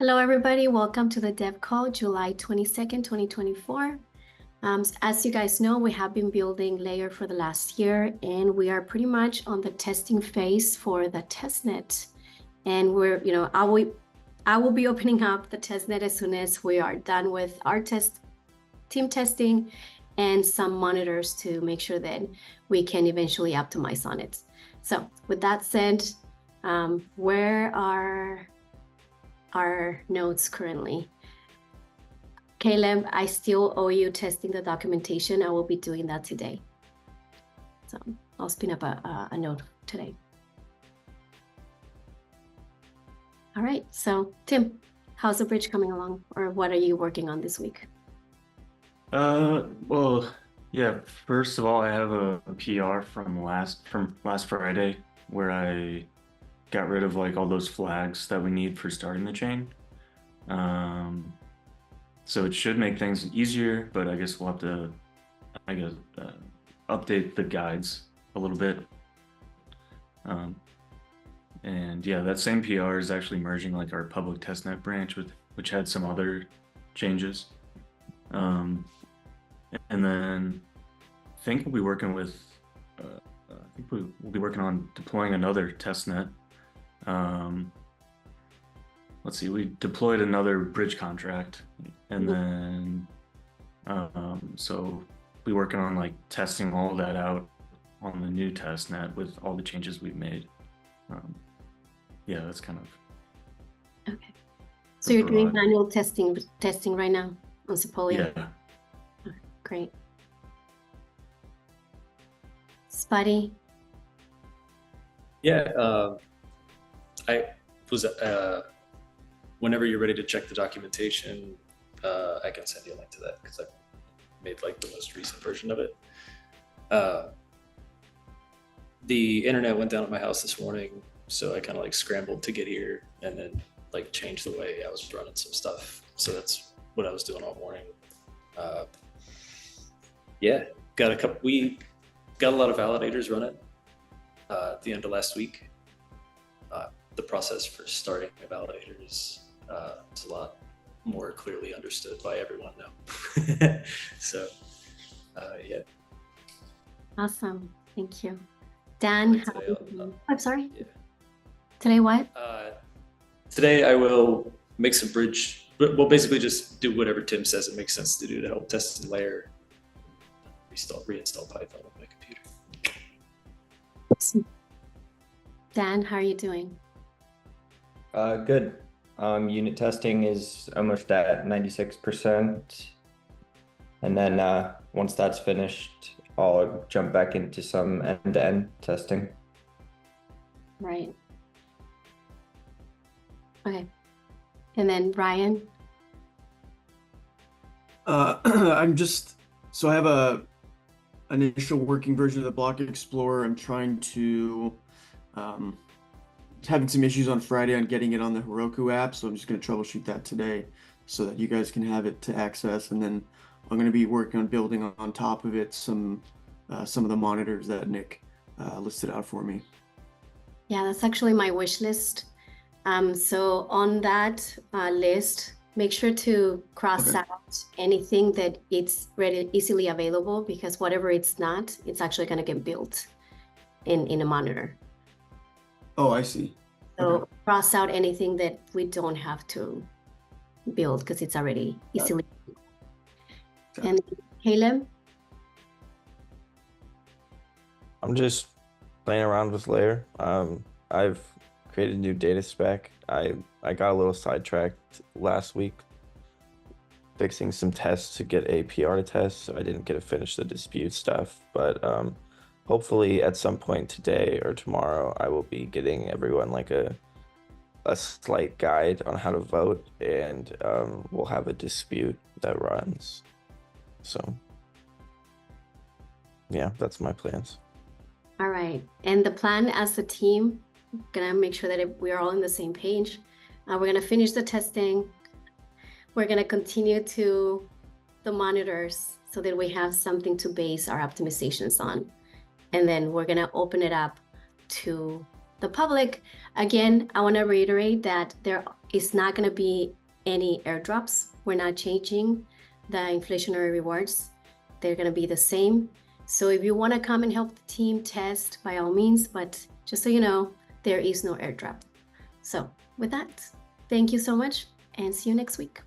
Hello, everybody. Welcome to the Dev Call, July 22nd, 2024. As you guys know, we have been building Layer for the last year, and we are pretty much on the testing phase for the testnet. And I will be opening up the testnet as soon as we are done with our team testing and some monitors to make sure that we can eventually optimize on it. So with that said, where are our notes currently? Caleb, I still owe you testing the documentation. I will be doing that today. So I'll spin up a note today. All right, so Tim, how's the bridge coming along, or what are you working on this week? Well, yeah, first of all, I have a PR from last Friday where I got rid of like all those flags that we need for starting the chain. So it should make things easier, but I guess we'll have to, update the guides a little bit. And yeah, that same PR is actually merging like our public testnet branch which had some other changes. And then I think we'll be working with, we'll be working on deploying another testnet. Let's see, we deployed another bridge contract, and then so we're working on like testing all of that out on the new testnet with all the changes we've made. Yeah, that's kind of okay. So you're doing manual testing right now on Sepolia? Yeah. Oh, great. Spuddy? Yeah, I was whenever you're ready to check the documentation, I can send you a link to that because I made like the most recent version of it. The internet went down at my house this morning, so I kind of like scrambled to get here and then like changed the way I was running some stuff. So that's what I was doing all morning. Yeah, we got a lot of validators running at the end of last week. The process for starting a validator is a lot more clearly understood by everyone now. So, yeah. Awesome, thank you. Dan, I'm sorry? Yeah. Today what? Today I will make some bridge, well, basically just do whatever Tim says it makes sense to do to help test the layer, reinstall Python on my computer. Dan, how are you doing? Good. Unit testing is almost at 96%. And then once that's finished, I'll jump back into some end-to-end testing. Right. Okay. And then Ryan? So I have an initial working version of the Block Explorer. I'm trying to, having some issues on Friday on getting it on the Heroku app. So I'm just going to troubleshoot that today so that you guys can have it to access. And then I'm going to be working on building on top of it some of the monitors that Nick listed out for me. Yeah, that's actually my wish list. So on that list, make sure to cross out anything that it's easily available, because whatever it's not, it's actually going to get built in a monitor. Oh, I see. So cross out anything that we don't have to build because it's already easily. And Caleb? I'm just playing around with Layer. I've created a new data spec. I got a little sidetracked last week fixing some tests to get a PR to test, so I didn't get to finish the dispute stuff. But hopefully at some point today or tomorrow, I will be getting everyone like a slight guide on how to vote, and we'll have a dispute that runs. So yeah, that's my plans. All right. And the plan as a team, gonna make sure that we're all on the same page. We're gonna finish the testing. We're gonna continue to the monitors so that we have something to base our optimizations on. And then we're gonna open it up to the public. Again, I wanna reiterate that there it's not going to be any airdrops. We're not changing the inflationary rewards. They're going to be the same. So if you want to come and help the team test, by all means, but just so you know, there is no airdrop. So with that, thank you so much and see you next week.